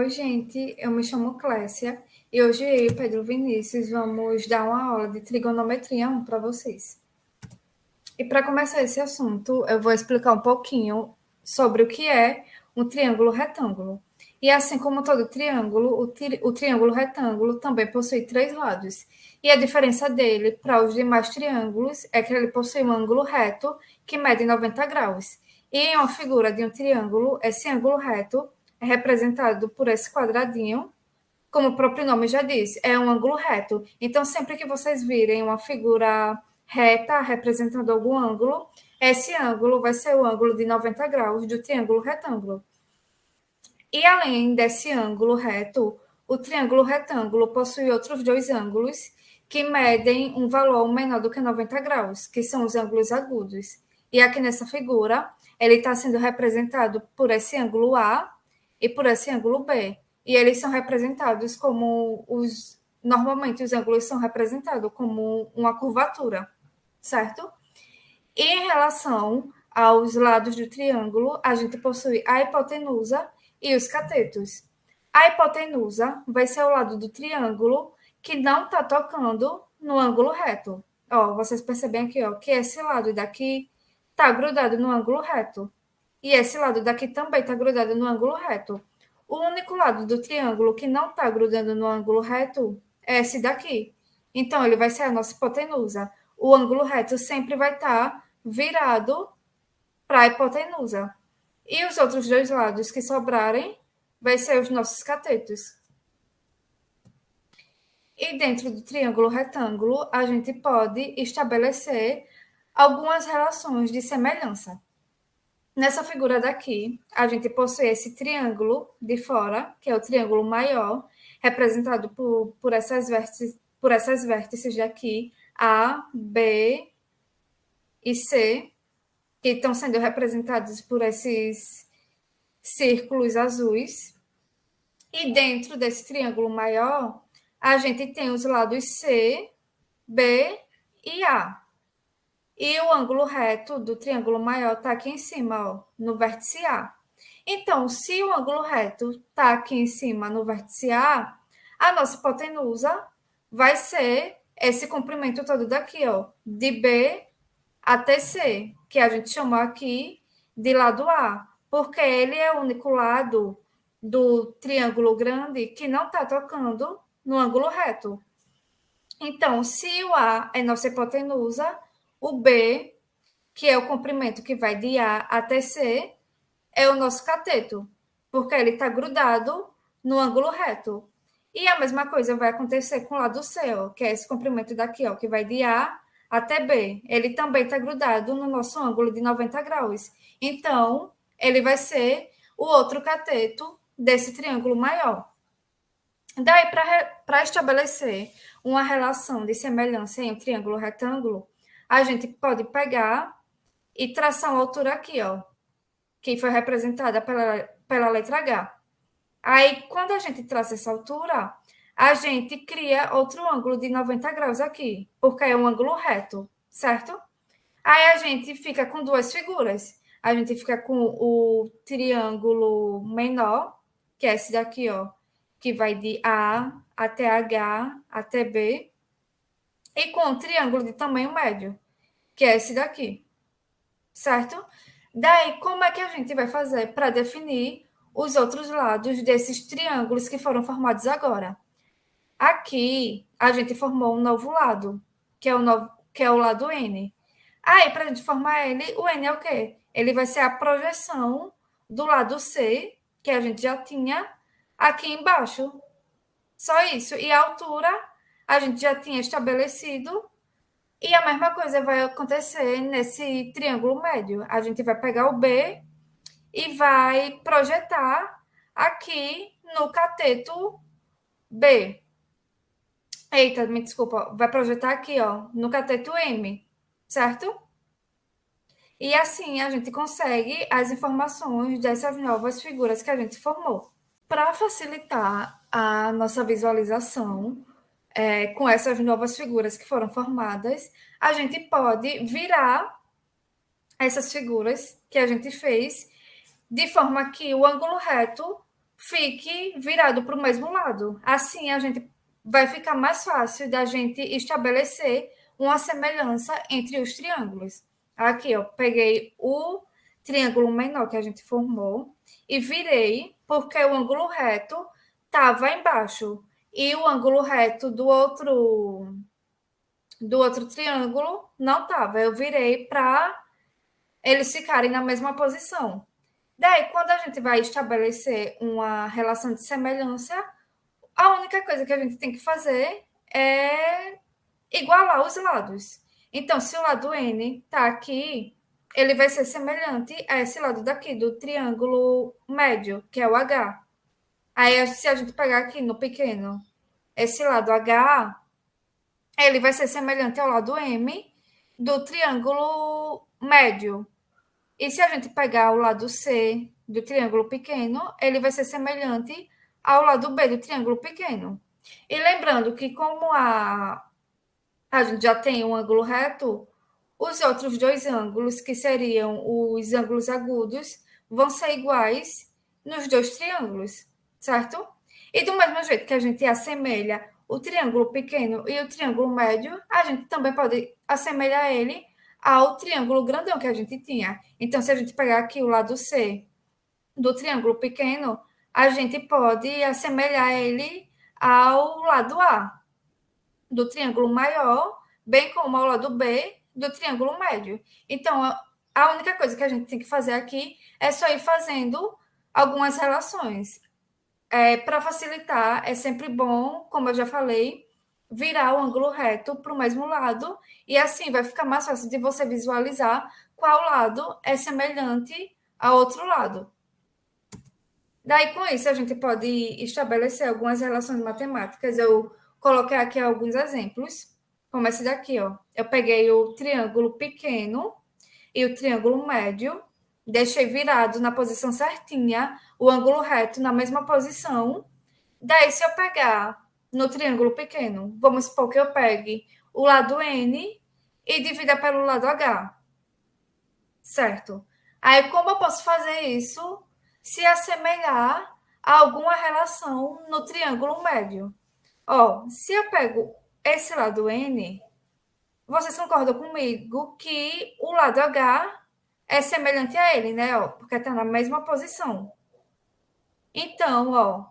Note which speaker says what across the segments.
Speaker 1: Oi, gente, eu me chamo Clécia e hoje eu e o Pedro Vinícius vamos dar uma aula de trigonometria 1 para vocês. E para começar esse assunto, eu vou explicar um pouquinho sobre o que é um triângulo retângulo. E assim como todo triângulo, o triângulo retângulo também possui três lados. E a diferença dele para os demais triângulos é que ele possui um ângulo reto que mede 90 graus. E em uma figura de um triângulo, esse ângulo reto é representado por esse quadradinho, como o próprio nome já diz, é um ângulo reto. Então, sempre que vocês virem uma figura reta representando algum ângulo, esse ângulo vai ser o ângulo de 90 graus do triângulo retângulo. E além desse ângulo reto, o triângulo retângulo possui outros dois ângulos que medem um valor menor do que 90 graus, que são os ângulos agudos. E aqui nessa figura, ele está sendo representado por esse ângulo A e por esse ângulo B. E eles são representados como os. Normalmente, os ângulos são representados como uma curvatura, certo? E em relação aos lados do triângulo, a gente possui a hipotenusa e os catetos. A hipotenusa vai ser o lado do triângulo que não está tocando no ângulo reto. Ó, vocês percebem aqui, ó, que esse lado daqui está grudado no ângulo reto. E esse lado daqui também está grudado no ângulo reto. O único lado do triângulo que não está grudando no ângulo reto é esse daqui. Então, ele vai ser a nossa hipotenusa. O ângulo reto sempre vai estar virado para a hipotenusa. E os outros dois lados que sobrarem vai ser os nossos catetos. E dentro do triângulo retângulo, a gente pode estabelecer algumas relações de semelhança. Nessa figura daqui, a gente possui esse triângulo de fora, que é o triângulo maior, representado por essas vértices daqui, A, B e C, que estão sendo representados por esses círculos azuis. E dentro desse triângulo maior, a gente tem os lados C, B e A. E o ângulo reto do triângulo maior está aqui em cima, ó, no vértice A. Então, se o ângulo reto está aqui em cima no vértice A, a nossa hipotenusa vai ser esse comprimento todo daqui, ó, de B até C, que a gente chamou aqui de lado A, porque ele é o único lado do triângulo grande que não está tocando no ângulo reto. Então, se o A é nossa hipotenusa, o B, que é o comprimento que vai de A até C, é o nosso cateto, porque ele está grudado no ângulo reto. E a mesma coisa vai acontecer com o lado C, ó, que é esse comprimento daqui, ó, que vai de A até B. Ele também está grudado no nosso ângulo de 90 graus. Então, ele vai ser o outro cateto desse triângulo maior. Daí, para estabelecer uma relação de semelhança em um triângulo retângulo, a gente pode pegar e traçar uma altura aqui, ó, que foi representada pela letra H. Aí, quando a gente traça essa altura, a gente cria outro ângulo de 90 graus aqui, porque é um ângulo reto, certo? Aí a gente fica com duas figuras. A gente fica com o triângulo menor, que é esse daqui, ó, que vai de A até H até B, e com o triângulo de tamanho médio, que é esse daqui, certo? Daí, como é que a gente vai fazer para definir os outros lados desses triângulos que foram formados agora? Aqui, a gente formou um novo lado, que é o lado N. Aí, para a gente formar ele, o N é o quê? Ele vai ser a projeção do lado C, que a gente já tinha aqui embaixo. Só isso. E a altura, a gente já tinha estabelecido. E a mesma coisa vai acontecer nesse triângulo médio. A gente vai pegar o B e vai projetar aqui no cateto B. Eita, me desculpa. Vai projetar aqui, ó, no cateto M, certo? E assim a gente consegue as informações dessas novas figuras que a gente formou. Para facilitar a nossa visualização, com essas novas figuras que foram formadas, a gente pode virar essas figuras que a gente fez de forma que o ângulo reto fique virado para o mesmo lado. Assim, a gente vai ficar mais fácil da gente estabelecer uma semelhança entre os triângulos. Aqui, ó, peguei o triângulo menor que a gente formou e virei, porque o ângulo reto estava embaixo e o ângulo reto do outro triângulo não estava. Eu virei para eles ficarem na mesma posição. Daí, quando a gente vai estabelecer uma relação de semelhança, a única coisa que a gente tem que fazer é igualar os lados. Então, se o lado N está aqui, ele vai ser semelhante a esse lado daqui, do triângulo médio, que é o H. Aí, se a gente pegar aqui no pequeno, esse lado H, ele vai ser semelhante ao lado M do triângulo médio. E se a gente pegar o lado C do triângulo pequeno, ele vai ser semelhante ao lado B do triângulo pequeno. E lembrando que como a gente já tem um ângulo reto, os outros dois ângulos, que seriam os ângulos agudos, vão ser iguais nos dois triângulos, certo? E do mesmo jeito que a gente assemelha o triângulo pequeno e o triângulo médio, a gente também pode assemelhar ele ao triângulo grandão que a gente tinha. Então, se a gente pegar aqui o lado C do triângulo pequeno, a gente pode assemelhar ele ao lado A do triângulo maior, bem como ao lado B do triângulo médio. Então, a única coisa que a gente tem que fazer aqui é só ir fazendo algumas relações. Para facilitar, é sempre bom, como eu já falei, virar o ângulo reto para o mesmo lado, e assim vai ficar mais fácil de você visualizar qual lado é semelhante ao outro lado. Daí, com isso, a gente pode estabelecer algumas relações matemáticas. Eu coloquei aqui alguns exemplos, como esse daqui, ó. Eu peguei o triângulo pequeno e o triângulo médio, deixei virado na posição certinha, o ângulo reto na mesma posição. Daí, se eu pegar no triângulo pequeno, vamos supor que eu pegue o lado N e divida pelo lado H, certo? Aí, como eu posso fazer isso? Se assemelhar a alguma relação no triângulo médio. Ó, se eu pego esse lado N, vocês concordam comigo que o lado H é semelhante a ele, né? Ó, porque está na mesma posição. Então, ó,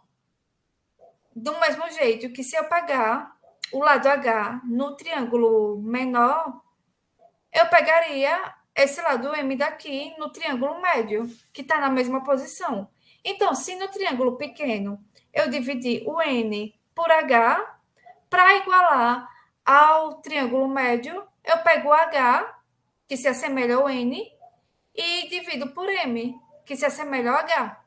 Speaker 1: do mesmo jeito que se eu pegar o lado H no triângulo menor, eu pegaria esse lado M daqui no triângulo médio, que está na mesma posição. Então, se no triângulo pequeno eu dividir o N por H, para igualar ao triângulo médio, eu pego o H, que se assemelha ao N, e divido por M, que se assemelha ao H.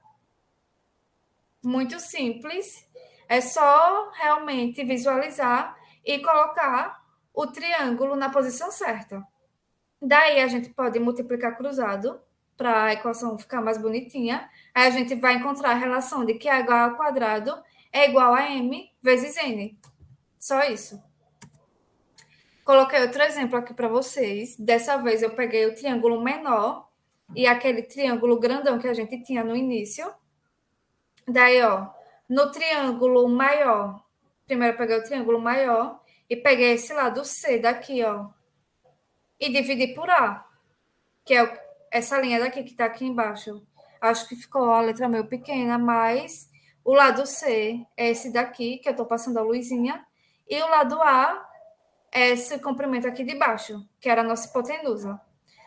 Speaker 1: Muito simples. É só realmente visualizar e colocar o triângulo na posição certa. Daí a gente pode multiplicar cruzado para a equação ficar mais bonitinha. Aí a gente vai encontrar a relação de que h ao quadrado é igual a m vezes n. Só isso. Coloquei outro exemplo aqui para vocês. Dessa vez eu peguei o triângulo menor e aquele triângulo grandão que a gente tinha no início. Daí, ó, no triângulo maior, primeiro eu peguei o triângulo maior e peguei esse lado C daqui, ó, e dividi por A, que é essa linha daqui que está aqui embaixo. Acho que ficou a letra meio pequena, mas o lado C é esse daqui, que eu estou passando a luzinha, e o lado A é esse comprimento aqui de baixo, que era a nossa hipotenusa.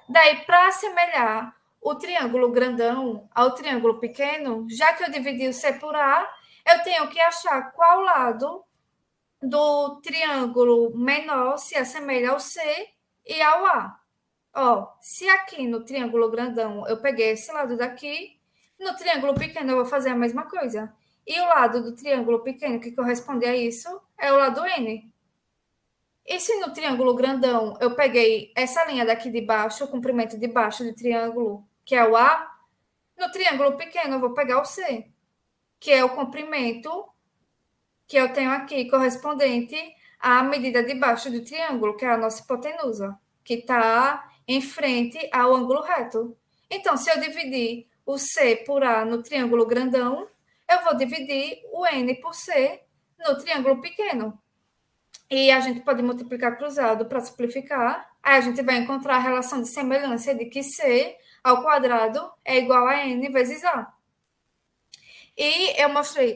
Speaker 1: Daí, para assemelhar o triângulo grandão ao triângulo pequeno, já que eu dividi o C por A, eu tenho que achar qual lado do triângulo menor se assemelha ao C e ao A. Ó, se aqui no triângulo grandão eu peguei esse lado daqui, no triângulo pequeno eu vou fazer a mesma coisa. E o lado do triângulo pequeno que corresponde a isso é o lado N. E se no triângulo grandão eu peguei essa linha daqui de baixo, o comprimento de baixo do triângulo, que é o A, no triângulo pequeno eu vou pegar o C, que é o comprimento que eu tenho aqui correspondente à medida de baixo do triângulo, que é a nossa hipotenusa, que está em frente ao ângulo reto. Então, se eu dividir o C por A no triângulo grandão, eu vou dividir o n por c no triângulo pequeno. E a gente pode multiplicar cruzado para simplificar. Aí a gente vai encontrar a relação de semelhança de que c ao quadrado é igual a n vezes a. E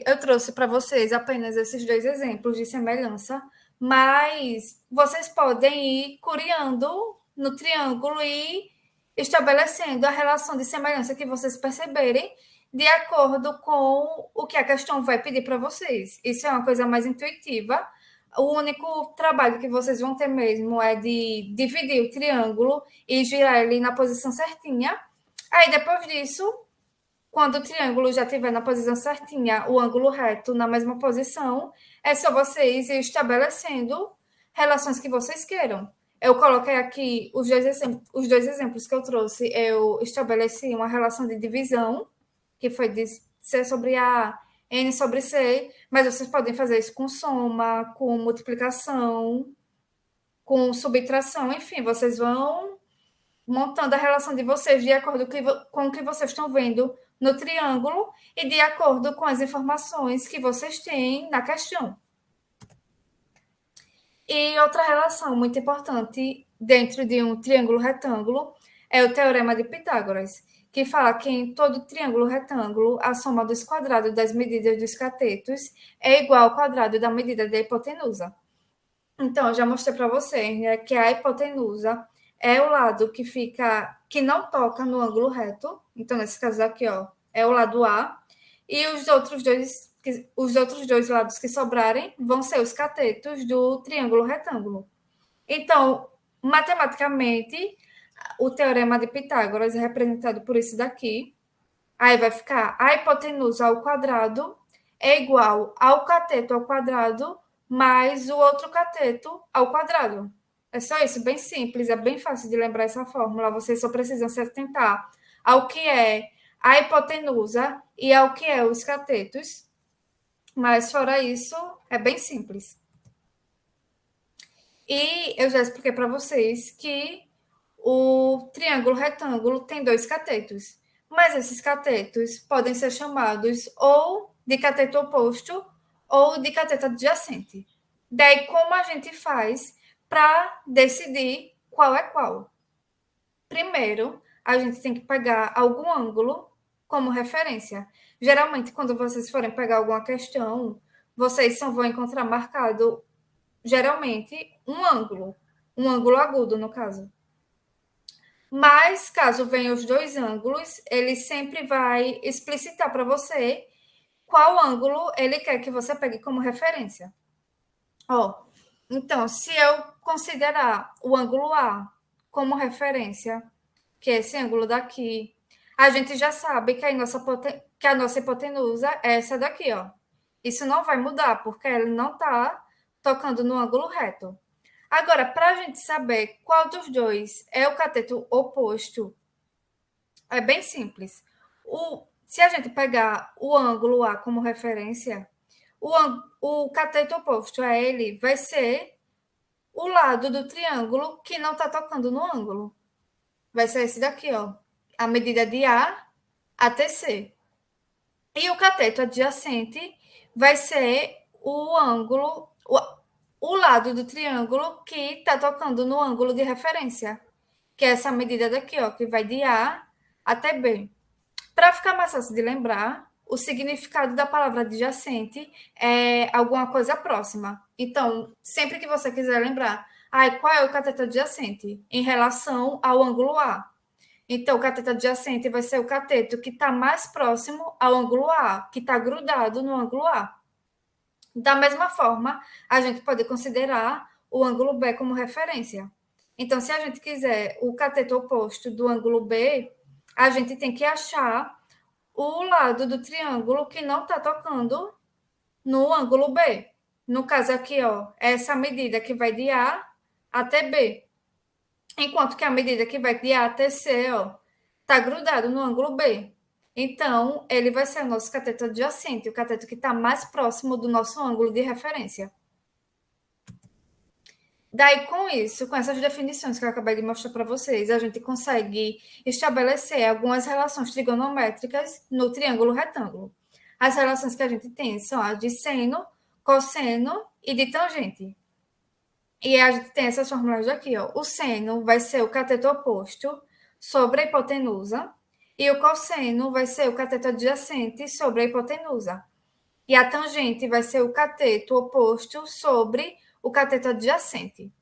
Speaker 1: eu trouxe para vocês apenas esses dois exemplos de semelhança, mas vocês podem ir curiando no triângulo e estabelecendo a relação de semelhança que vocês perceberem de acordo com o que a questão vai pedir para vocês. Isso é uma coisa mais intuitiva. O único trabalho que vocês vão ter mesmo é de dividir o triângulo e girar ele na posição certinha. Aí, depois disso, quando o triângulo já estiver na posição certinha, o ângulo reto na mesma posição, é só vocês ir estabelecendo relações que vocês queiram. Eu coloquei aqui os dois exemplos que eu trouxe. Eu estabeleci uma relação de divisão, que foi de C sobre A, N sobre C, mas vocês podem fazer isso com soma, com multiplicação, com subtração, enfim, vocês vão montando a relação de vocês de acordo com o que vocês estão vendo no triângulo e de acordo com as informações que vocês têm na questão. E outra relação muito importante dentro de um triângulo retângulo é o teorema de Pitágoras, que fala que em todo triângulo retângulo a soma dos quadrados das medidas dos catetos é igual ao quadrado da medida da hipotenusa. Então, eu já mostrei para vocês, né, que a hipotenusa é o lado que não toca no ângulo reto. Então, nesse caso aqui, ó, é o lado A. E os outros dois lados que sobrarem vão ser os catetos do triângulo retângulo. Então, matematicamente, o teorema de Pitágoras é representado por isso daqui. Aí vai ficar a hipotenusa ao quadrado é igual ao cateto ao quadrado mais o outro cateto ao quadrado. É só isso, bem simples, é bem fácil de lembrar essa fórmula. Vocês só precisam se atentar ao que é a hipotenusa e ao que é os catetos. Mas, fora isso, é bem simples. E eu já expliquei para vocês que o triângulo retângulo tem dois catetos. Mas esses catetos podem ser chamados ou de cateto oposto ou de cateto adjacente. Daí, como a gente faz para decidir qual é qual? Primeiro, a gente tem que pegar algum ângulo como referência. Geralmente, quando vocês forem pegar alguma questão, vocês só vão encontrar marcado, geralmente, um ângulo agudo, no caso. Mas, caso venham os dois ângulos, ele sempre vai explicitar para você qual ângulo ele quer que você pegue como referência. Ó, então, se eu considerar o ângulo A como referência, que é esse ângulo daqui, a gente já sabe que a nossa hipotenusa é essa daqui, ó. Isso não vai mudar, porque ele não está tocando no ângulo reto. Agora, para a gente saber qual dos dois é o cateto oposto, é bem simples. Se a gente pegar o ângulo A como referência, o cateto oposto a ele vai ser o lado do triângulo que não está tocando no ângulo. Vai ser esse daqui, ó. A medida de A até C. E o cateto adjacente vai ser o ângulo, o lado do triângulo que está tocando no ângulo de referência, que é essa medida daqui, ó, que vai de A até B. Para ficar mais fácil de lembrar, o significado da palavra adjacente é alguma coisa próxima. Então, sempre que você quiser lembrar, qual é o cateto adjacente em relação ao ângulo A? Então, o cateto adjacente vai ser o cateto que está mais próximo ao ângulo A, que está grudado no ângulo A. Da mesma forma, a gente pode considerar o ângulo B como referência. Então, se a gente quiser o cateto oposto do ângulo B, a gente tem que achar o lado do triângulo que não está tocando no ângulo B. No caso aqui, ó, é essa medida que vai de A até B. Enquanto que a medida que vai de A até C, ó, está grudado no ângulo B. Então, ele vai ser o nosso cateto adjacente, o cateto que está mais próximo do nosso ângulo de referência. Daí, com isso, com essas definições que eu acabei de mostrar para vocês, a gente consegue estabelecer algumas relações trigonométricas no triângulo retângulo. as relações que a gente tem são as de seno, cosseno e de tangente. E a gente tem essas fórmulas aqui, ó. O seno vai ser o cateto oposto sobre a hipotenusa e o cosseno vai ser o cateto adjacente sobre a hipotenusa. E a tangente vai ser o cateto oposto sobre o cateto adjacente.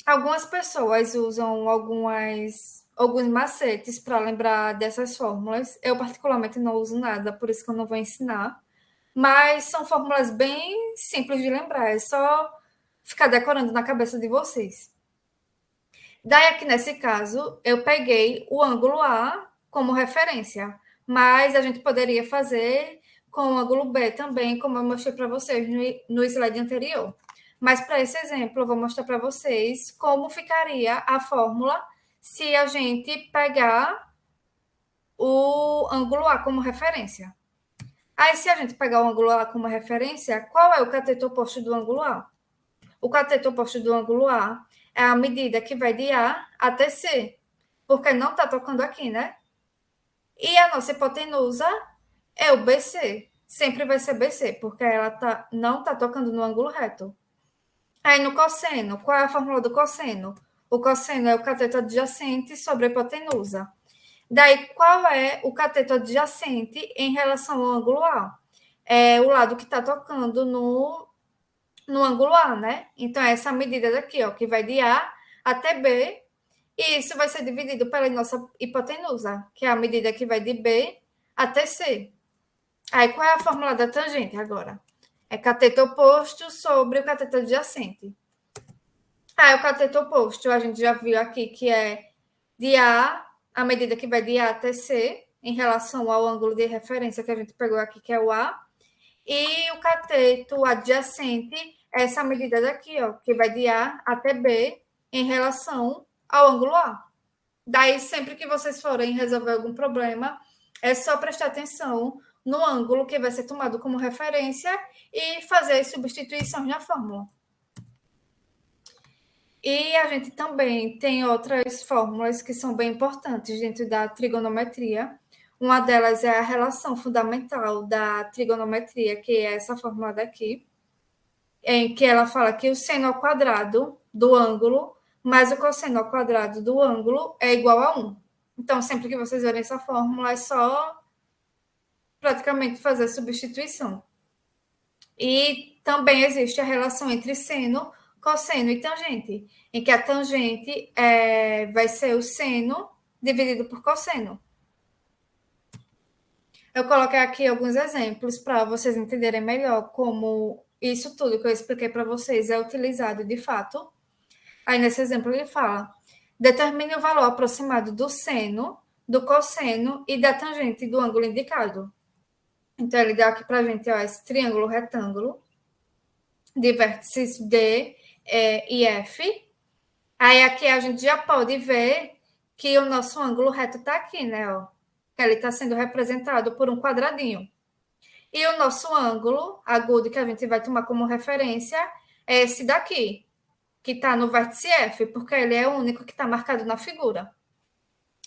Speaker 1: Algumas pessoas usam alguns macetes para lembrar dessas fórmulas. Eu, particularmente, não uso nada, por isso que eu não vou ensinar. Mas são fórmulas bem simples de lembrar, é só ficar decorando na cabeça de vocês. Daí, aqui nesse caso, eu peguei o ângulo A como referência, mas a gente poderia fazer com o ângulo B também, como eu mostrei para vocês no slide anterior. Mas para esse exemplo, eu vou mostrar para vocês como ficaria a fórmula se a gente pegar o ângulo A como referência. Aí, se a gente pegar o ângulo A como referência, qual é o cateto oposto do ângulo A? O cateto oposto do ângulo A é a medida que vai de A até C, porque não está tocando aqui, né? E a nossa hipotenusa é o BC. Sempre vai ser BC, porque ela não está tocando no ângulo reto. Aí no cosseno, qual é a fórmula do cosseno? O cosseno é o cateto adjacente sobre a hipotenusa. Daí, qual é o cateto adjacente em relação ao ângulo A? É o lado que está tocando no ângulo A, né? Então, essa medida daqui, ó, que vai de A até B, e isso vai ser dividido pela nossa hipotenusa, que é a medida que vai de B até C. Aí, qual é a fórmula da tangente agora? É cateto oposto sobre o cateto adjacente. Aí, o cateto oposto, a gente já viu aqui que é de a medida que vai de A até C, em relação ao ângulo de referência que a gente pegou aqui, que é o A. E o cateto adjacente é essa medida daqui, ó, que vai de A até B em relação ao ângulo A. Daí, sempre que vocês forem resolver algum problema, é só prestar atenção no ângulo que vai ser tomado como referência e fazer as substituições na fórmula. E a gente também tem outras fórmulas que são bem importantes dentro da trigonometria. Uma delas é a relação fundamental da trigonometria, que é essa fórmula daqui, em que ela fala que o seno ao quadrado do ângulo mais o cosseno ao quadrado do ângulo é igual a 1. Então, sempre que vocês verem essa fórmula, é só praticamente fazer a substituição. E também existe a relação entre seno, cosseno e tangente, em que a tangente vai ser o seno dividido por cosseno. Eu coloquei aqui alguns exemplos para vocês entenderem melhor como isso tudo que eu expliquei para vocês é utilizado de fato. Aí, nesse exemplo, ele fala: determine o valor aproximado do seno, do cosseno e da tangente do ângulo indicado. Então, ele dá aqui para a gente, ó, esse triângulo retângulo de vértices D, E e F. Aí, aqui a gente já pode ver que o nosso ângulo reto está aqui, né? Ó. Ele está sendo representado por um quadradinho. E o nosso ângulo agudo que a gente vai tomar como referência é esse daqui, que está no vértice F, porque ele é o único que está marcado na figura.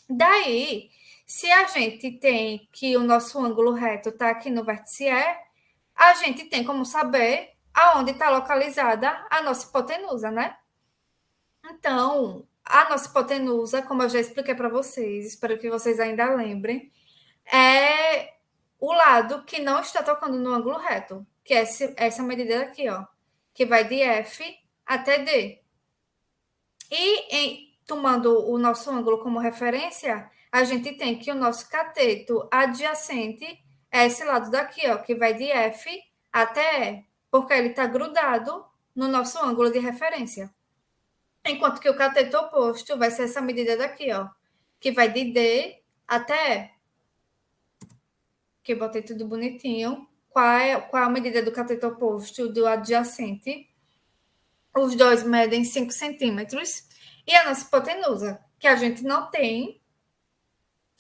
Speaker 1: Daí, se a gente tem que o nosso ângulo reto está aqui no vértice E, a gente tem como saber aonde está localizada a nossa hipotenusa, né? Então, a nossa hipotenusa, como eu já expliquei para vocês, espero que vocês ainda lembrem, é o lado que não está tocando no ângulo reto, que é essa medida aqui, ó, que vai de F até D. E tomando o nosso ângulo como referência, a gente tem que o nosso cateto adjacente é esse lado daqui, ó, que vai de F até E, porque ele está grudado no nosso ângulo de referência. Enquanto que o cateto oposto vai ser essa medida daqui, ó, que vai de D até E. Que eu botei tudo bonitinho. Qual é a medida do cateto oposto do adjacente? Os dois medem 5 centímetros. E a nossa hipotenusa, que a gente não tem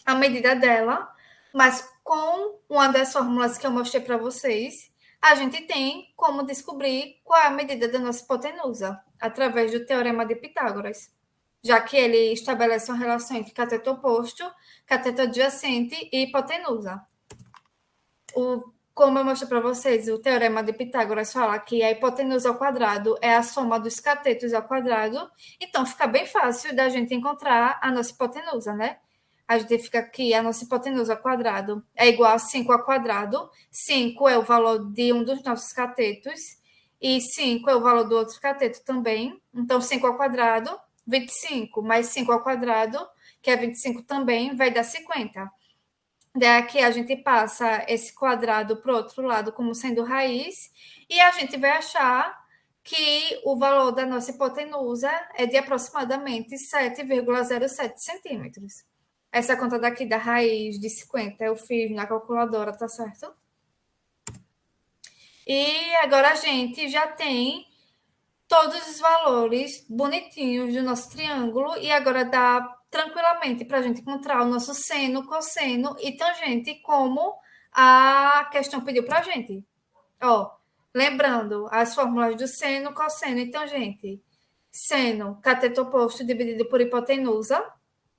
Speaker 1: a medida dela, mas com uma das fórmulas que eu mostrei para vocês, a gente tem como descobrir qual é a medida da nossa hipotenusa, através do teorema de Pitágoras, já que ele estabelece uma relação entre cateto oposto, cateto adjacente e hipotenusa. como eu mostrei para vocês, o teorema de Pitágoras fala que a hipotenusa ao quadrado é a soma dos catetos ao quadrado, então fica bem fácil da gente encontrar a nossa hipotenusa, né? A gente fica aqui, a nossa hipotenusa ao quadrado é igual a 5 ao quadrado. 5 é o valor de um dos nossos catetos, e 5 é o valor do outro cateto também. Então, 5 ao quadrado, 25, mais 5 ao quadrado, que é 25 também, vai dar 50. Daqui a gente passa esse quadrado para o outro lado como sendo raiz, e a gente vai achar que o valor da nossa hipotenusa é de aproximadamente 7,07 centímetros. Essa conta daqui da raiz de 50 eu fiz na calculadora, tá certo? E agora a gente já tem todos os valores bonitinhos do nosso triângulo, e agora dá tranquilamente para a gente encontrar o nosso seno, cosseno e tangente, como a questão pediu para a gente. Ó, lembrando as fórmulas do seno, cosseno e tangente. Seno, cateto oposto dividido por hipotenusa,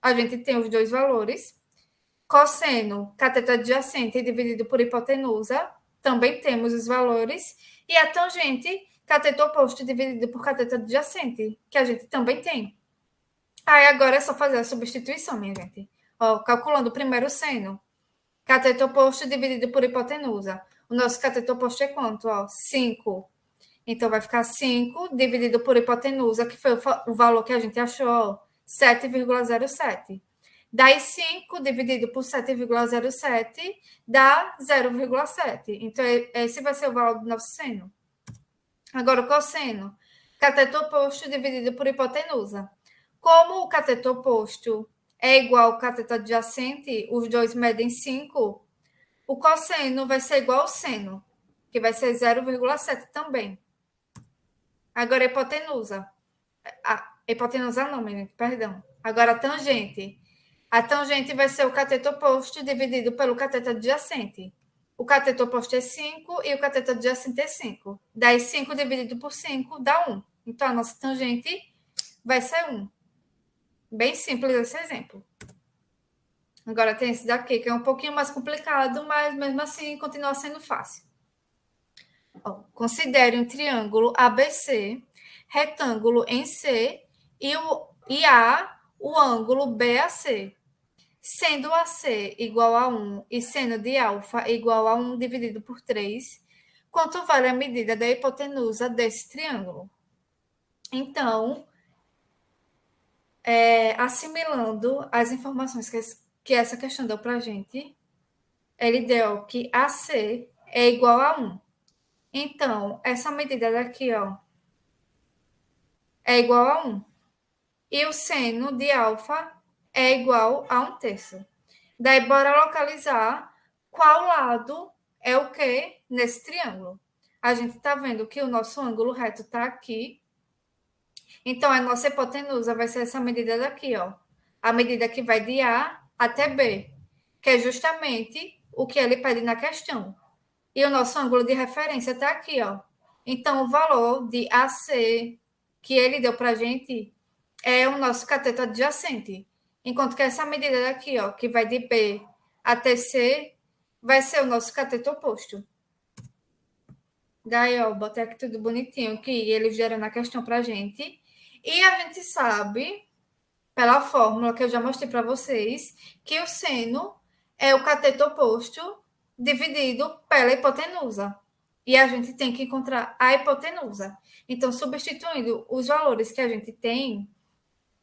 Speaker 1: a gente tem os dois valores. Cosseno, cateto adjacente dividido por hipotenusa, também temos os valores. E a tangente, cateto oposto dividido por cateto adjacente, que a gente também tem. Aí agora é só fazer a substituição, minha gente. Ó, calculando primeiro o seno. Cateto oposto dividido por hipotenusa. O nosso cateto oposto é quanto? Ó, 5. Então vai ficar 5 dividido por hipotenusa, que foi o valor que a gente achou, 7,07. Daí 5 dividido por 7,07 dá 0,7. Então, esse vai ser o valor do nosso seno. Agora, o cosseno. Cateto oposto dividido por hipotenusa. Como o cateto oposto é igual ao cateto adjacente, os dois medem 5, o cosseno vai ser igual ao seno, que vai ser 0,7 também. Agora, a hipotenusa. A hipotenusa não, menino, perdão. Agora, a tangente. A tangente vai ser o cateto oposto dividido pelo cateto adjacente. O cateto oposto é 5 e o cateto adjacente é 5. Daí 5 dividido por 5 dá 1. Então, a nossa tangente vai ser 1. Bem simples esse exemplo. Agora tem esse daqui, que é um pouquinho mais complicado, mas mesmo assim continua sendo fácil. Ó, considere um triângulo ABC, retângulo em C e A o ângulo BAC. Sendo AC igual a 1 e seno de alfa igual a 1 dividido por 3, quanto vale a medida da hipotenusa desse triângulo? Então, assimilando as informações que essa questão deu para a gente, ele deu que AC é igual a 1. Então, essa medida daqui, ó, é igual a 1. E o seno de alfa é igual a 1/3. Daí, bora localizar qual lado é o que nesse triângulo. A gente está vendo que o nosso ângulo reto está aqui. Então, a nossa hipotenusa vai ser essa medida daqui, ó. A medida que vai de A até B, que é justamente o que ele pede na questão. E o nosso ângulo de referência está aqui, ó. Então, o valor de AC que ele deu para a gente é o nosso cateto adjacente. Enquanto que essa medida daqui, ó, que vai de B até C, vai ser o nosso cateto oposto. Daí, ó, botei aqui tudo bonitinho, que eles deram na questão para a gente. E a gente sabe, pela fórmula que eu já mostrei para vocês, que o seno é o cateto oposto dividido pela hipotenusa. E a gente tem que encontrar a hipotenusa. Então, substituindo os valores que a gente tem,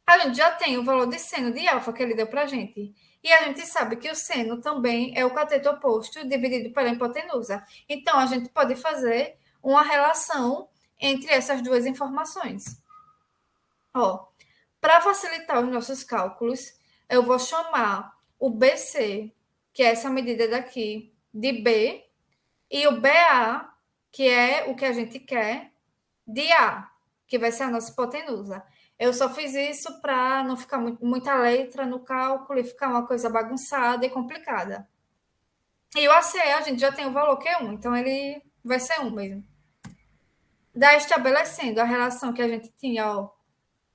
Speaker 1: a gente já tem o valor de seno de alfa que ele deu para a gente. E a gente sabe que o seno também é o cateto oposto dividido pela hipotenusa. Então, a gente pode fazer uma relação entre essas duas informações. Ó, para facilitar os nossos cálculos, eu vou chamar o BC, que é essa medida daqui, de B, e o BA, que é o que a gente quer, de A, que vai ser a nossa hipotenusa. Eu só fiz isso para não ficar muita letra no cálculo e ficar uma coisa bagunçada e complicada. E o AC, a gente já tem o valor que é 1, então ele vai ser 1 mesmo. Daí, estabelecendo a relação que a gente tinha, ó,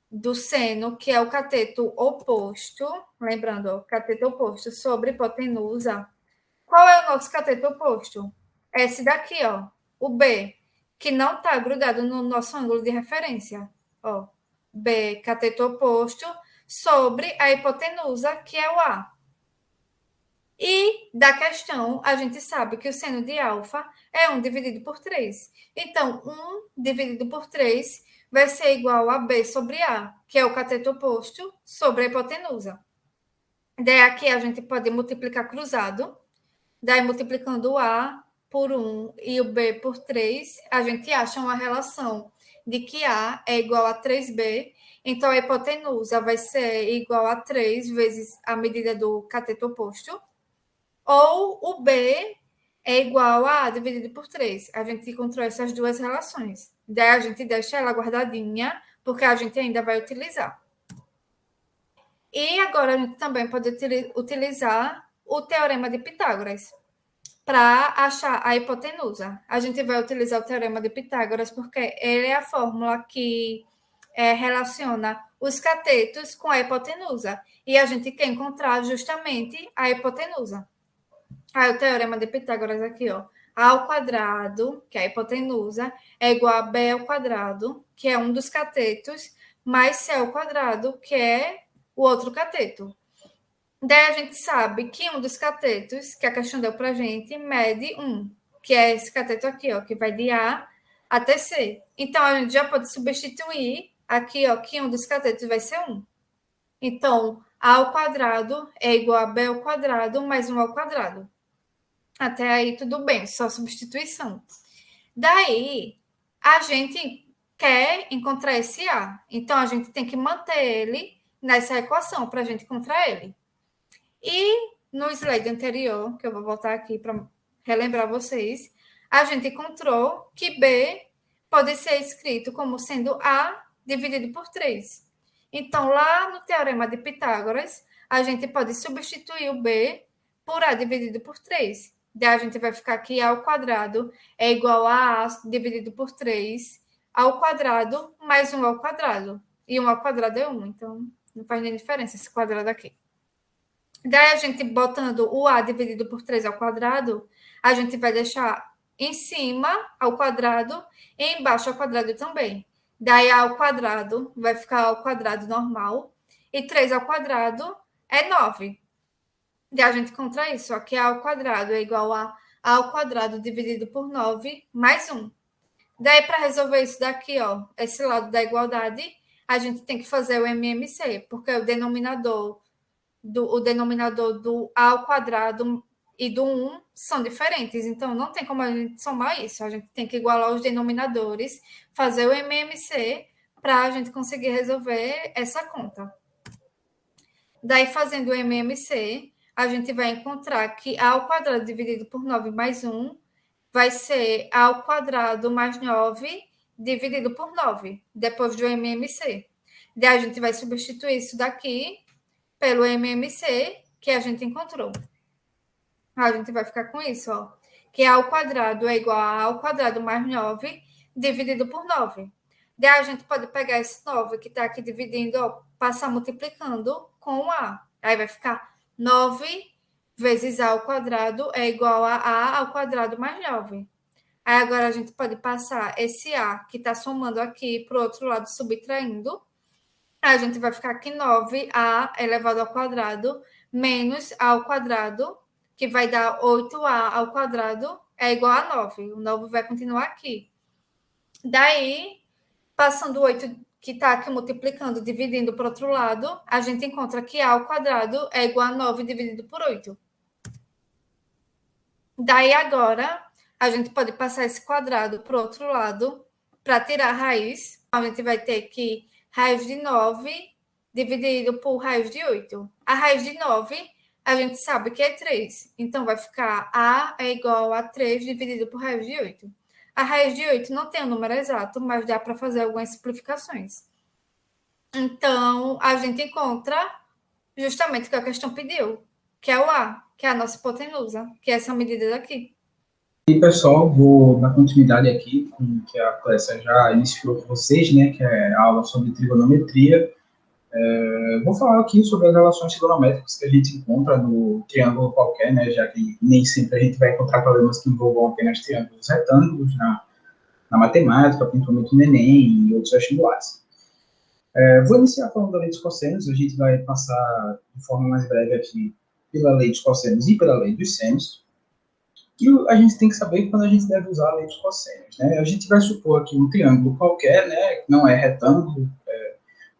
Speaker 1: do seno, que é o cateto oposto, lembrando, ó, cateto oposto sobre hipotenusa. Qual é o nosso cateto oposto? esse daqui, ó, o B, que não está grudado no nosso ângulo de referência. Ó, B, cateto oposto, sobre a hipotenusa, que é o A. E da questão, a gente sabe que o seno de alfa é 1 dividido por 3. Então, 1 dividido por 3 vai ser igual a B sobre A, que é o cateto oposto, sobre a hipotenusa. Daí aqui a gente pode multiplicar cruzado. Daí multiplicando o A por 1 e o B por 3, a gente acha uma relação de que A é igual a 3B. Então, a hipotenusa vai ser igual a 3 vezes a medida do cateto oposto. Ou o B é igual a A dividido por 3. A gente encontrou essas duas relações. Daí a gente deixa ela guardadinha, porque a gente ainda vai utilizar. E agora a gente também pode utilizar o teorema de Pitágoras para achar a hipotenusa. A gente vai utilizar o teorema de Pitágoras porque ele é a fórmula que relaciona os catetos com a hipotenusa. E a gente quer encontrar justamente a hipotenusa. Aí o teorema de Pitágoras aqui, ó. A ao quadrado, que é a hipotenusa, é igual a B ao quadrado, que é um dos catetos, mais C ao quadrado, que é o outro cateto. Daí a gente sabe que um dos catetos, que a questão deu para a gente, mede 1, que é esse cateto aqui, ó, que vai de A até C. Então, a gente já pode substituir aqui, ó, que um dos catetos vai ser 1. Então, A ao quadrado é igual a B ao quadrado mais 1 ao quadrado. Até aí, tudo bem, só substituição. Daí, a gente quer encontrar esse A. Então, a gente tem que manter ele nessa equação para a gente encontrar ele. E no slide anterior, que eu vou voltar aqui para relembrar vocês, a gente encontrou que B pode ser escrito como sendo A dividido por 3. Então, lá no teorema de Pitágoras, a gente pode substituir o B por A dividido por 3. Daí a gente vai ficar que A ao quadrado é igual a A dividido por 3 ao quadrado mais 1 ao quadrado. E 1 ao quadrado é 1, então não faz nem diferença esse quadrado aqui. Daí a gente botando o A dividido por 3 ao quadrado, a gente vai deixar em cima ao quadrado e embaixo ao quadrado também. Daí A ao quadrado vai ficar ao quadrado normal e 3 ao quadrado é 9. Daí a gente encontra isso, ó, que A ao quadrado é igual a A ao quadrado dividido por 9 mais 1. Daí, para resolver isso daqui, ó, esse lado da igualdade, a gente tem que fazer o MMC, porque o denominador do A ao quadrado e do 1 são diferentes, então não tem como a gente somar isso. A gente tem que igualar os denominadores, fazer o MMC para a gente conseguir resolver essa conta. Daí, fazendo o MMC, a gente vai encontrar que A ao quadrado dividido por 9 mais 1 vai ser A ao quadrado mais 9 dividido por 9, depois do MMC. Daí a gente vai substituir isso daqui pelo MMC que a gente encontrou. A gente vai ficar com isso, ó, que A ao quadrado é igual a A ao quadrado mais 9 dividido por 9. Daí a gente pode pegar esse 9 que está aqui dividindo, ó, passar multiplicando com o A. Aí vai ficar 9 vezes A ao quadrado é igual a A ao quadrado mais 9. Aí agora a gente pode passar esse A que está somando aqui para o outro lado, subtraindo. A gente vai ficar aqui 9A elevado ao quadrado menos A ao quadrado, que vai dar 8A ao quadrado, é igual a 9. O 9 vai continuar aqui. Daí, passando o 8 que está aqui multiplicando, dividindo para o outro lado, a gente encontra que A ao quadrado é igual a 9 dividido por 8. Daí, agora, a gente pode passar esse quadrado para o outro lado para tirar a raiz. A gente vai ter que raiz de 9 dividido por raiz de 8. A raiz de 9, a gente sabe que é 3. Então, vai ficar A é igual a 3 dividido por raiz de 8. A raiz de 8 não tem o número exato, mas dá para fazer algumas simplificações. Então, a gente encontra justamente o que a questão pediu, que é o A, que é a nossa hipotenusa, que é essa medida daqui.
Speaker 2: E, pessoal, vou dar continuidade aqui com o que a Clécia já iniciou com vocês, né, que é a aula sobre trigonometria. Eu vou falar aqui sobre as relações trigonométricas que a gente encontra no triângulo qualquer, né, já que nem sempre a gente vai encontrar problemas que envolvam apenas triângulos retângulos na matemática, principalmente no Enem e outros vestibulares. Vou iniciar falando da lei dos cossenos, a gente vai passar de forma mais breve aqui pela lei dos cossenos e pela lei dos senos, que a gente tem que saber quando a gente deve usar a lei dos cossenos, né? A gente vai supor aqui um triângulo qualquer, né, que não é retângulo,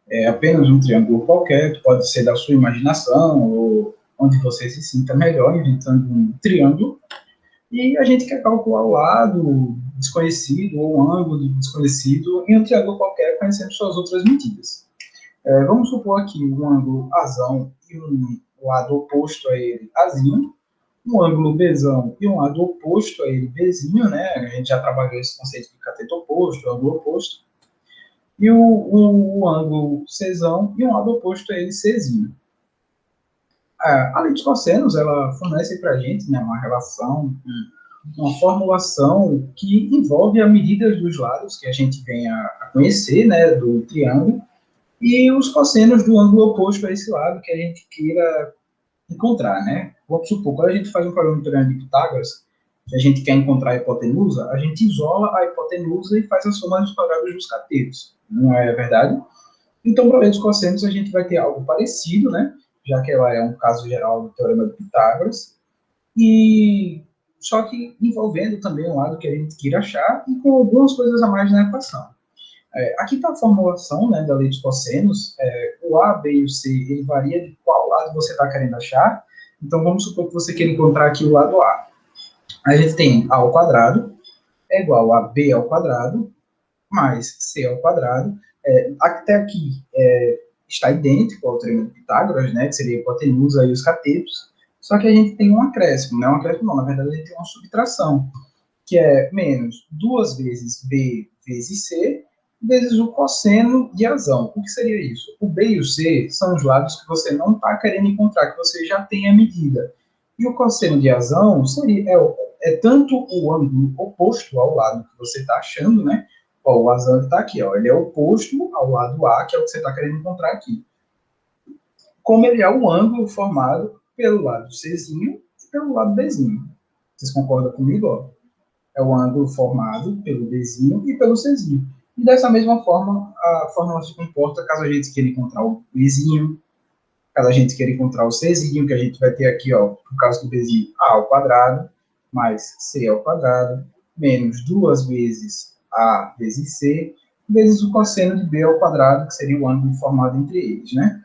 Speaker 2: é apenas um triângulo qualquer, que pode ser da sua imaginação, ou onde você se sinta melhor, inventando um triângulo, e a gente quer calcular o lado desconhecido, ou o ângulo desconhecido, em um triângulo qualquer, conhecendo suas outras medidas. Vamos supor aqui um ângulo azão e um lado oposto a ele, azinho, um ângulo Bzão e um lado oposto a ele, Bzinho, né? A gente já trabalhou esse conceito de cateto oposto, ângulo oposto, e o ângulo Czão e um lado oposto a ele, Czinho. A lei dos cossenos, ela fornece para a gente, né, uma relação, uma formulação que envolve a medida dos lados que a gente vem a conhecer, né, do triângulo, e os cossenos do ângulo oposto a esse lado que a gente queira encontrar, né? Vamos supor, quando a gente faz um problema de triângulo de Pitágoras, que a gente quer encontrar a hipotenusa, a gente isola a hipotenusa e faz a soma dos quadrados dos catetos, não é verdade? Então, para a lei dos cossenos, a gente vai ter algo parecido, né? Já que ela é um caso geral do teorema de Pitágoras, e só que envolvendo também um lado que a gente queira achar e com algumas coisas a mais na equação. Aqui está a formulação, né, da lei dos cossenos. O A, B e o C, ele varia de qual lado você está querendo achar. Então, vamos supor que você queira encontrar aqui o lado A. A gente tem A ao quadrado é igual a B ao quadrado mais C ao quadrado. Até aqui está idêntico ao teorema de Pitágoras, né, que seria a hipotenusa e os catetos, só que a gente tem um acréscimo, né? Um acréscimo não, na verdade a gente tem uma subtração, que é menos 2 vezes B vezes C, vezes o cosseno de Azão. O que seria isso? O B e o C são os lados que você não está querendo encontrar, que você já tem a medida. E o cosseno de Azão é tanto o ângulo oposto ao lado que você está achando, né? Ó, o Azão está aqui, ó, ele é oposto ao lado A, que é o que você está querendo encontrar aqui. Como ele é o ângulo formado pelo lado Czinho e pelo lado Bzinho. Vocês concordam comigo? Ó? É o ângulo formado pelo Bzinho e pelo Czinho. E dessa mesma forma, a fórmula se comporta caso a gente queira encontrar o Bzinho, caso a gente queira encontrar o Czinho, que a gente vai ter aqui, ó, no caso do Bzinho, A ao quadrado, mais C ao quadrado, menos 2 vezes A vezes C, vezes o cosseno de B ao quadrado, que seria o ângulo formado entre eles, né?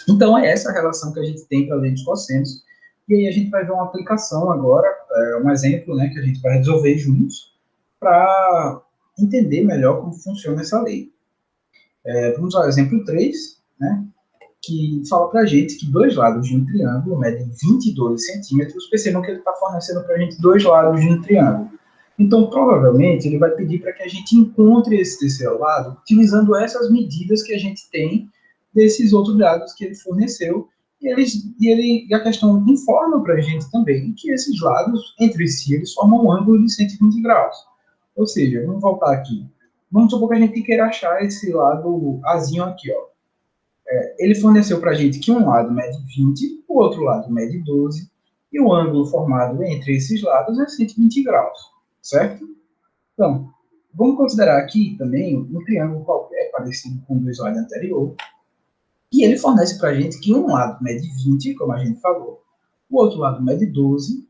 Speaker 2: Então, é essa a relação que a gente tem para a lei dos cossenos. E aí a gente vai ver uma aplicação agora, um exemplo, né, que a gente vai resolver juntos, para entender melhor como funciona essa lei. Vamos ao exemplo 3, né, que fala para a gente que dois lados de um triângulo medem 22 centímetros. Percebam que ele está fornecendo para a gente dois lados de um triângulo. Então, provavelmente, ele vai pedir para que a gente encontre esse terceiro lado utilizando essas medidas que a gente tem desses outros dados que ele forneceu. E a questão informa para a gente também que esses lados, entre si, eles formam um ângulo de 120 graus. Ou seja, vamos voltar aqui. Vamos supor que a gente queira achar esse lado azinho aqui, ó. Ele forneceu para a gente que um lado mede 20, o outro lado mede 12, e o ângulo formado entre esses lados é 120 graus, certo? Então, vamos considerar aqui também um triângulo qualquer, parecido com o do slide anterior, e ele fornece para a gente que um lado mede 20, como a gente falou, o outro lado mede 12,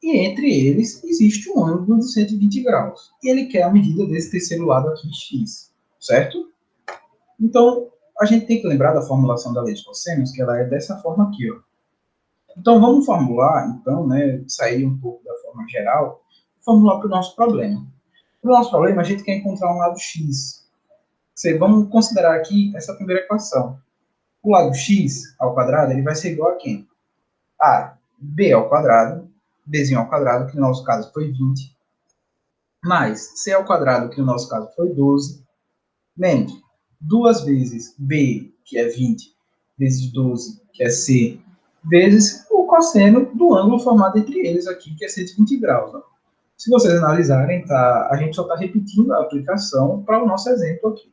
Speaker 2: e entre eles existe um ângulo de 120 graus. E ele quer a medida desse terceiro lado aqui, x, certo? Então, a gente tem que lembrar da formulação da lei de cossenos, que ela é dessa forma aqui, ó. Então, vamos formular, então, né, sair um pouco da forma geral, formular para o nosso problema. Para o nosso problema, a gente quer encontrar um lado x. Vamos considerar aqui essa primeira equação. O lado x ao quadrado, ele vai ser igual a quem? A b ao quadrado, bzinho ao quadrado, que no nosso caso foi 20, mais c ao quadrado, que no nosso caso foi 12, menos 2 vezes b, que é 20, vezes 12, que é c, vezes o cosseno do ângulo formado entre eles aqui, que é 120 graus. Ó. Se vocês analisarem, a gente só está repetindo a aplicação para o nosso exemplo aqui.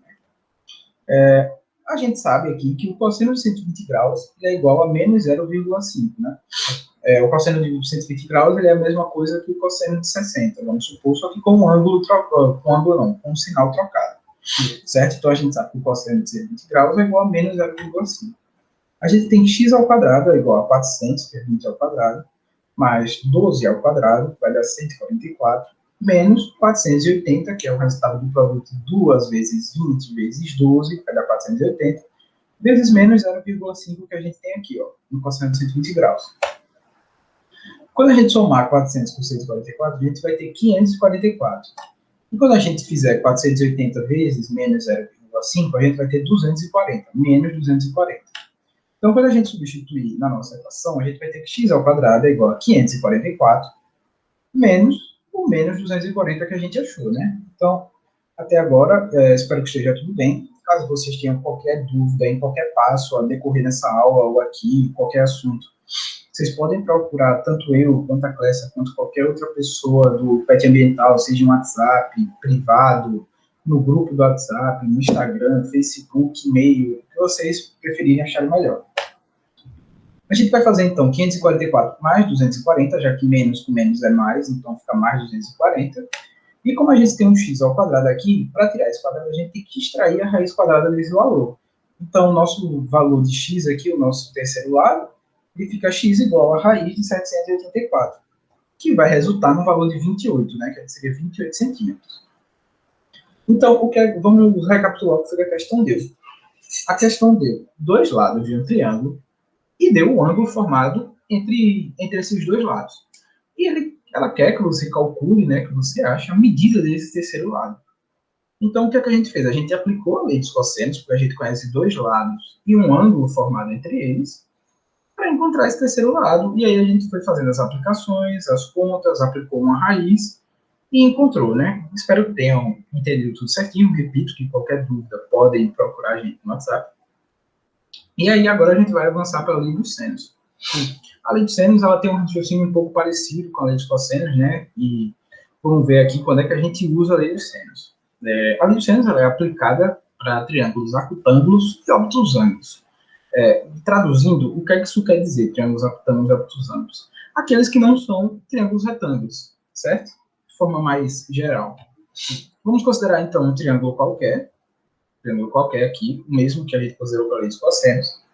Speaker 2: Né? A gente sabe aqui que o cosseno de 120 graus é igual a menos 0,5, né? O cosseno de 120 graus ele é a mesma coisa que o cosseno de 60, vamos supor, só que com um ângulo trocado, com um sinal trocado, certo? Então a gente sabe que o cosseno de 120 graus é igual a menos 0,5. A gente tem x ao quadrado é igual a 400, que é 20 ao quadrado, mais 12 ao quadrado, vai dar 144, menos 480, que é o resultado do produto 2 vezes 20 vezes 12, vai dar 480, vezes menos 0,5 que a gente tem aqui, ó, no cosseno de 120 graus. Quando a gente somar 400 com 144, a gente vai ter 544. E quando a gente fizer 480 vezes menos 0,5, a gente vai ter 240, menos 240. Então, quando a gente substituir na nossa equação, a gente vai ter que x ao quadrado é igual a 544 menos o menos 240 que a gente achou, né? Então, até agora, espero que esteja tudo bem. Caso vocês tenham qualquer dúvida em qualquer passo a decorrer nessa aula ou aqui, qualquer assunto, vocês podem procurar tanto eu, quanto a Clécia, quanto qualquer outra pessoa do PET Ambiental, seja no WhatsApp, privado, no grupo do WhatsApp, no Instagram, Facebook, e-mail, o que vocês preferirem acharem melhor. A gente vai fazer, então, 544 mais 240, já que menos com menos é mais, então fica mais 240. E como a gente tem um x ao quadrado aqui, para tirar esse quadrado, a gente tem que extrair a raiz quadrada desse valor. Então, o nosso valor de x aqui, o nosso terceiro lado, ele fica x igual a raiz de 784, que vai resultar no valor de 28, né, que seria 28 centímetros. Então, vamos recapitular o que foi a questão deu. A questão deu dois lados de um triângulo e deu o ângulo formado entre esses dois lados. E ela quer que você calcule, né, que você ache a medida desse terceiro lado. Então, o que é que a gente fez? A gente aplicou a lei dos cossenos, porque a gente conhece dois lados e um ângulo formado entre eles, para encontrar esse terceiro lado. E aí a gente foi fazendo as aplicações, as contas, aplicou uma raiz e encontrou, né? Espero que tenham entendido tudo certinho. Repito que qualquer dúvida podem procurar a gente no WhatsApp. E aí agora a gente vai avançar para a lei dos senos. A lei dos senos ela tem um raciocínio um pouco parecido com a lei dos cossenos, né? E vamos ver aqui quando é que a gente usa a lei dos senos. A lei dos senos ela é aplicada para triângulos acutângulos e obtusângulos. Traduzindo, o que é que isso quer dizer, triângulos acutângulos e obtusângulos? Aqueles que não são triângulos retângulos, certo? De forma mais geral. Vamos considerar, então, um triângulo qualquer aqui, o mesmo que a gente considerou para a lei dos cossenos,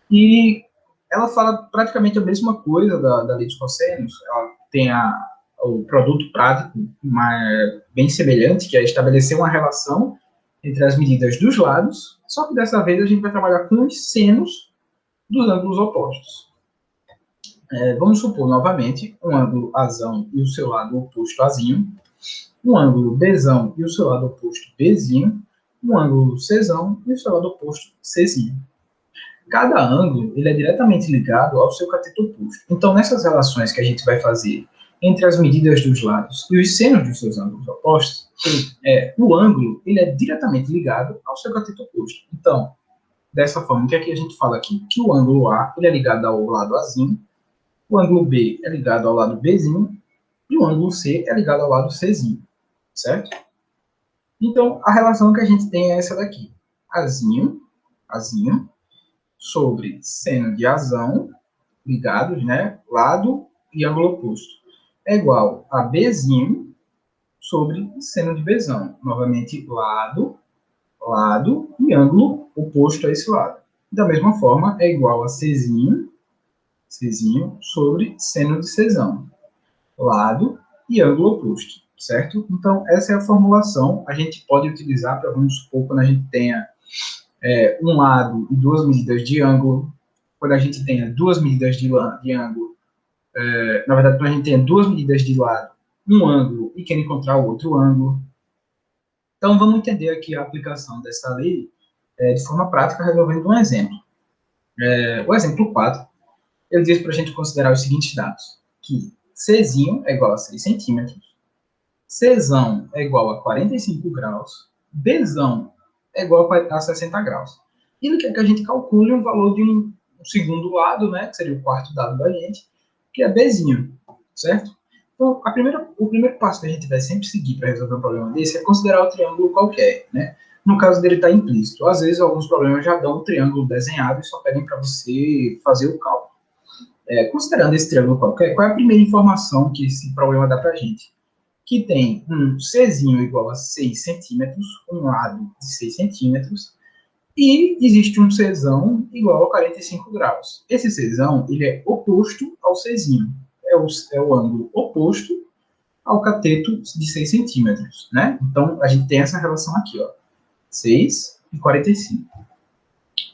Speaker 2: e ela fala praticamente a mesma coisa da lei dos cossenos. Ela tem o produto prático bem semelhante, que é estabelecer uma relação entre as medidas dos lados, só que dessa vez a gente vai trabalhar com os senos dos ângulos opostos. Vamos supor, novamente, um ângulo Azão e o seu lado oposto Azinho, um ângulo Bzão e o seu lado oposto Bzinho, um ângulo Czão e o seu lado oposto Czinho. Cada ângulo ele é diretamente ligado ao seu cateto oposto. Então, nessas relações que a gente vai fazer entre as medidas dos lados e os senos dos seus ângulos opostos, o ângulo ele é diretamente ligado ao seu cateto oposto. Então, dessa forma, o que é que a gente fala aqui? Que o ângulo A ele é ligado ao lado Azinho, o ângulo B é ligado ao lado Bzinho e o ângulo C é ligado ao lado Czinho, certo? Então, a relação que a gente tem é essa daqui. Azinho sobre seno de Azão, ligados, né, lado e ângulo oposto, é igual a Bzinho sobre seno de Bzão. Novamente, lado e ângulo oposto a esse lado. Da mesma forma, é igual a Czinho sobre seno de Czão. Lado e ângulo oposto, certo? Então, essa é a formulação. A gente pode utilizar para, vamos supor, quando a gente tenha um lado e duas medidas de ângulo, quando a gente tenha duas medidas de ângulo, na verdade, quando a gente tenha duas medidas de lado, um ângulo e quer encontrar o outro ângulo. Então, vamos entender aqui a aplicação dessa lei de forma prática, resolvendo um exemplo. O exemplo 4, ele diz para a gente considerar os seguintes dados, que Czinho é igual a 6 centímetros, Czão é igual a 45 graus, Bzão é igual a 60 graus. E ele quer que a gente calcule um valor de um segundo lado, né, que seria o quarto dado da gente, que é Bzinho, certo? Então, o primeiro passo que a gente vai sempre seguir para resolver um problema desse é considerar o triângulo qualquer, né? no caso dele está implícito. Às vezes, alguns problemas já dão um triângulo desenhado e só pedem para você fazer o cálculo. Considerando esse triângulo qualquer, qual é a primeira informação que esse problema dá para a gente? Que tem um Czinho igual a 6 centímetros, um lado de 6 centímetros, e existe um Czão igual a 45 graus. Esse Czão, ele é oposto ao Czinho. É o ângulo oposto ao cateto de 6 centímetros, né? Então, a gente tem essa relação aqui, ó. 6 e 45.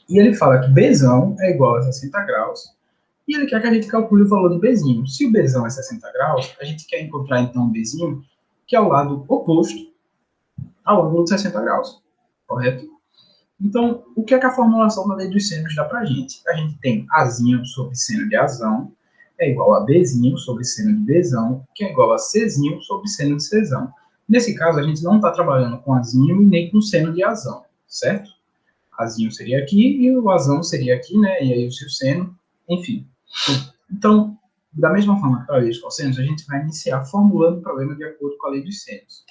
Speaker 2: E ele fala que Bzão é igual a 60 graus, e ele quer que a gente calcule o valor de Bzinho. Se o Bzão é 60 graus, a gente quer encontrar, então, o Bzinho, que é o lado oposto ao ângulo de 60 graus, correto? Então, o que é que a formulação da lei dos senos dá pra gente? A gente tem Azinho sobre seno de Azão é igual a Bzinho sobre seno de Bzão, que é igual a Czinho sobre seno de Czão. Nesse caso, a gente não está trabalhando com Azinho e nem com seno de Azão, certo? Azinho seria aqui e o Azão seria aqui, né? E aí o seu seno, enfim. Então, da mesma forma que para a lei dos cossenos, a gente vai iniciar formulando o problema de acordo com a lei dos senos.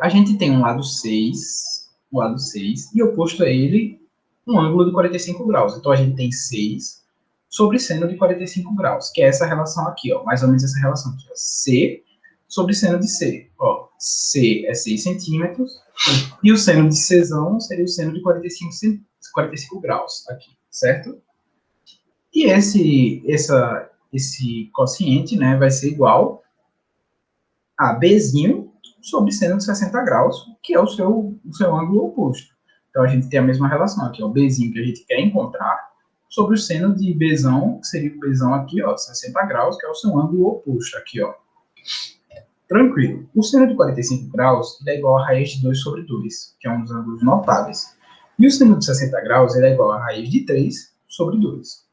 Speaker 2: A gente tem um lado 6, e oposto a ele, um ângulo de 45 graus. Então, a gente tem 6 sobre seno de 45 graus, que é essa relação aqui, ó, mais ou menos essa relação aqui, ó, C sobre seno de C. Ó, C é 6 centímetros, e o seno de Czão seria o seno de 45 graus aqui, certo? E esse quociente, né, vai ser igual a Bzinho sobre seno de 60 graus, que é o seu ângulo oposto. Então, a gente tem a mesma relação aqui, ó, o Bzinho que a gente quer encontrar sobre o seno de Bzão, que seria o Bzão aqui, ó, 60 graus, que é o seu ângulo oposto aqui, ó. Tranquilo. O seno de 45 graus ele é igual a raiz de 2 sobre 2, que é um dos ângulos notáveis. E o seno de 60 graus ele é igual a raiz de 3 sobre 2.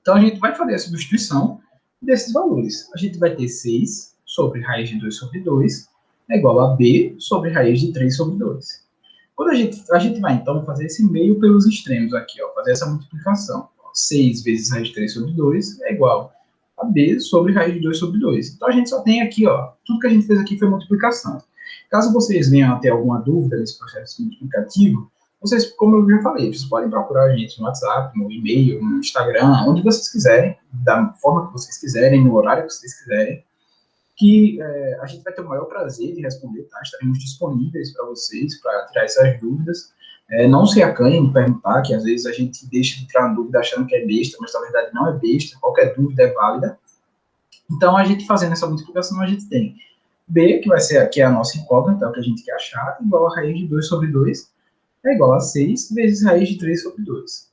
Speaker 2: Então, a gente vai fazer a substituição desses valores. A gente vai ter 6 sobre raiz de 2 sobre 2 é igual a B sobre raiz de 3 sobre 2. Quando a gente vai, então, fazer esse meio pelos extremos aqui, ó, fazer essa multiplicação. 6 vezes raiz de 3 sobre 2 é igual a B sobre raiz de 2 sobre 2. Então, a gente só tem aqui, ó, tudo que a gente fez aqui foi multiplicação. Caso vocês venham a ter alguma dúvida nesse processo multiplicativo, vocês, como eu já falei, vocês podem procurar a gente no WhatsApp, no e-mail, no Instagram, onde vocês quiserem, da forma que vocês quiserem, no horário que vocês quiserem, que a gente vai ter o maior prazer de responder, tá? Estaremos disponíveis para vocês, para tirar essas dúvidas. Não se acanhem de perguntar, que às vezes a gente deixa de tirar uma dúvida achando que é besta, mas na verdade não é besta, qualquer dúvida é válida. Então, a gente fazendo essa multiplicação, a gente tem B, que vai ser aqui a nossa incógnita, o que a gente quer achar, igual a raiz de 2 sobre 2, é igual a 6 vezes raiz de 3 sobre 2.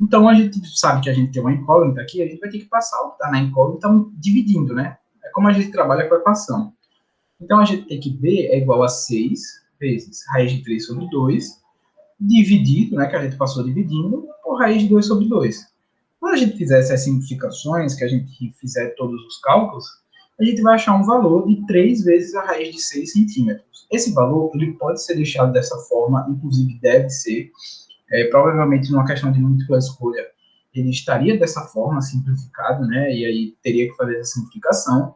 Speaker 2: Então, a gente sabe que a gente tem uma incógnita aqui, a gente vai ter que passar o que está na incógnita dividindo, né? É como a gente trabalha com a equação. Então, a gente tem que B é igual a 6 vezes raiz de 3 sobre 2, dividido, né, que a gente passou dividindo, por raiz de 2 sobre 2. Quando a gente fizer essas simplificações, que a gente fizer todos os cálculos, a gente vai achar um valor de 3 vezes a raiz de 6 centímetros. Esse valor ele pode ser deixado dessa forma, inclusive deve ser, provavelmente numa questão de múltipla escolha, ele estaria dessa forma, simplificado, né, e aí teria que fazer essa simplificação.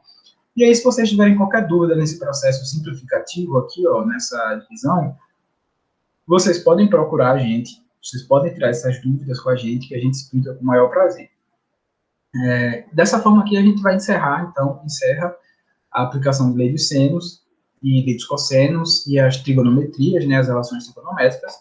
Speaker 2: E aí, se vocês tiverem qualquer dúvida nesse processo simplificativo aqui, ó, nessa divisão, vocês podem procurar a gente, vocês podem tirar essas dúvidas com a gente, que a gente explica com o maior prazer. Dessa forma aqui, a gente vai encerra a aplicação de lei dos senos e lei dos cossenos e as trigonometrias, né, as relações trigonométricas.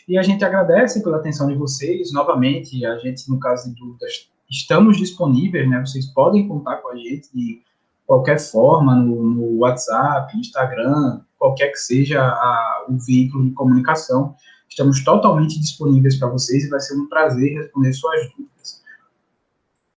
Speaker 2: E a gente agradece pela atenção de vocês. Novamente, a gente, no caso de dúvidas, estamos disponíveis, né, vocês podem contar com a gente de qualquer forma, no WhatsApp, Instagram, qualquer que seja o veículo de comunicação. Estamos totalmente disponíveis para vocês e vai ser um prazer responder suas dúvidas.